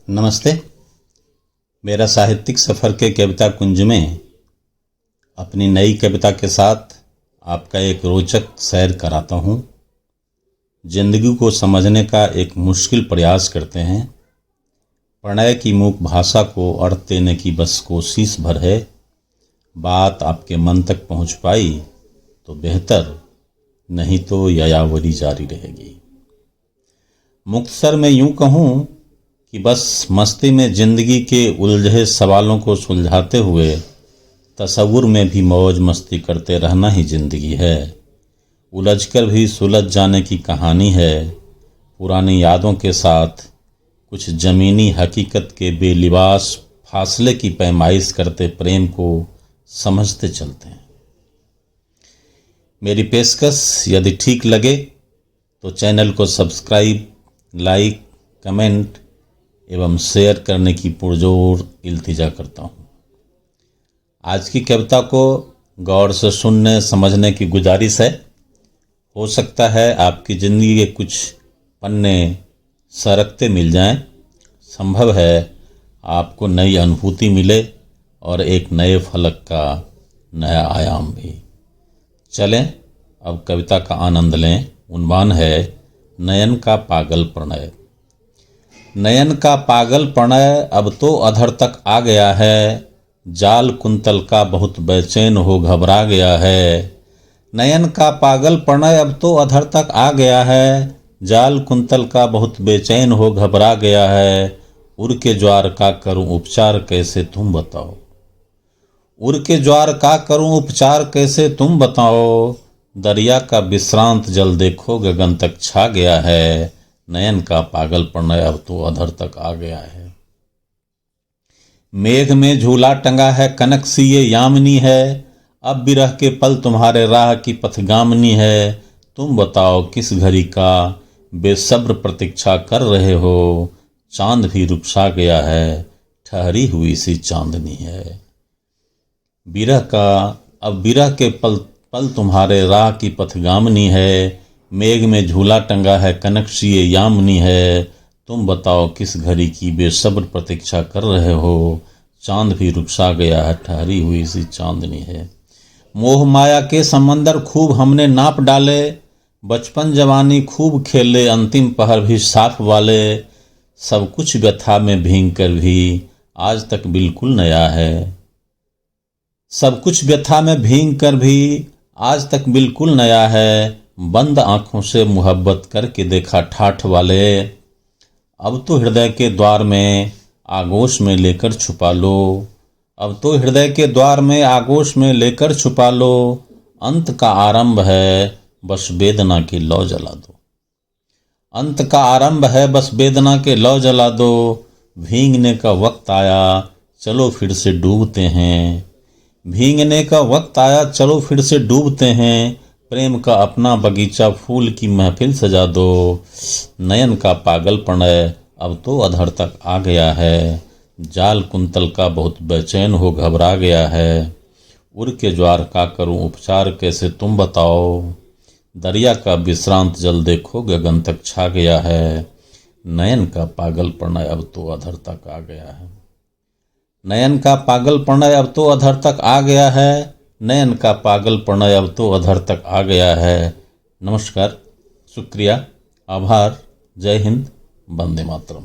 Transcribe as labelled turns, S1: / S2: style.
S1: नमस्ते। मेरा साहित्यिक सफ़र के कविता कुंज में अपनी नई कविता के साथ आपका एक रोचक सैर कराता हूँ। जिंदगी को समझने का एक मुश्किल प्रयास करते हैं। प्रणय की मूक भाषा को अर्थ देने की बस कोशिश भर है। बात आपके मन तक पहुँच पाई तो बेहतर, नहीं तो यायावरी जारी रहेगी। मुख्तसर मैं यूँ कहूँ कि बस मस्ती में जिंदगी के उलझे सवालों को सुलझाते हुए तसव्वुर में भी मौज मस्ती करते रहना ही जिंदगी है। उलझकर भी सुलझ जाने की कहानी है। पुरानी यादों के साथ कुछ ज़मीनी हकीकत के बेलिबास फासले की पैमाइश करते प्रेम को समझते चलते हैं। मेरी पेशकश यदि ठीक लगे तो चैनल को सब्सक्राइब, लाइक, कमेंट एवं शेयर करने की पुरजोर इल्तिजा करता हूँ। आज की कविता को गौर से सुनने समझने की गुजारिश है। हो सकता है आपकी ज़िंदगी के कुछ पन्ने सरकते मिल जाएं। संभव है आपको नई अनुभूति मिले और एक नए फलक का नया आयाम भी। चलें अब कविता का आनंद लें। उन्वान है नयन का पागल प्रणय। नयन का पागल प्रणय अब तो अधर तक आ गया है। जाल कुंतल का बहुत बेचैन हो घबरा गया है। नयन का पागल प्रणय अब तो अधर तक आ गया है। जाल कुंतल का बहुत बेचैन हो घबरा गया है। उर के ज्वार का करूं उपचार कैसे तुम बताओ। उर के ज्वार का करूं उपचार कैसे तुम बताओ। दरिया का विश्रांत जल देखो गगन तक छा गया है। नयन का पागल प्रणय अब तो अधर तक आ गया है। मेघ में झूला टंगा है कनक सी ये यामिनी है। अब विरह के पल तुम्हारे राह की पथगामिनी है। तुम बताओ किस घड़ी का बेसब्र प्रतीक्षा कर रहे हो। चांद भी रुखसा गया है, ठहरी हुई सी चांदनी है। विरह के पल तुम्हारे राह की पथगामिनी है। मेघ में झूला टंगा है कनक सी ये यामिनी है। तुम बताओ किस घड़ी की बेसब्र प्रतीक्षा कर रहे हो। चांद भी रुखसा गया है, ठहरी हुई सी चांदनी है। मोह माया के समंदर खूब हमने नाप डाले। बचपन जवानी खूब खेले, अंतिम पहर भी साफ वाले। सब कुछ व्यथा में भींग कर भी आज तक बिल्कुल नया है। सब कुछ व्यथा में भींग कर भी आज तक बिल्कुल नया है। बंद आंखों से मुहब्बत करके देखा ठाठ वाले। अब तो हृदय के द्वार में आगोश में लेकर छुपा लो। अब तो हृदय के द्वार में आगोश में लेकर छुपा लो। अंत का आरंभ है बस वेदना के लौ जला दो। अंत का आरंभ है बस वेदना के लौ जला दो। भींगने का वक्त आया चलो फिर से डूबते हैं। भींगने का वक्त आया चलो फिर से डूबते हैं। प्रेम का अपना बगीचा फूल की महफिल सजा दो। नयन का पागल प्रणय अब तो अधर तक आ गया है। जाल कुंतल का बहुत बेचैन हो घबरा गया है। उर के ज्वार का करूं उपचार कैसे तुम बताओ। दरिया का विश्रांत जल देखो गगन तक छा गया है। नयन का पागल प्रणय अब तो अधर तक आ गया है। नयन का पागल प्रणय अब तो अधर तक आ गया है। नयन का पागल प्रणय अब तो अधर तक आ गया है। नमस्कार, शुक्रिया, आभार, जय हिंद, वंदे मातरम।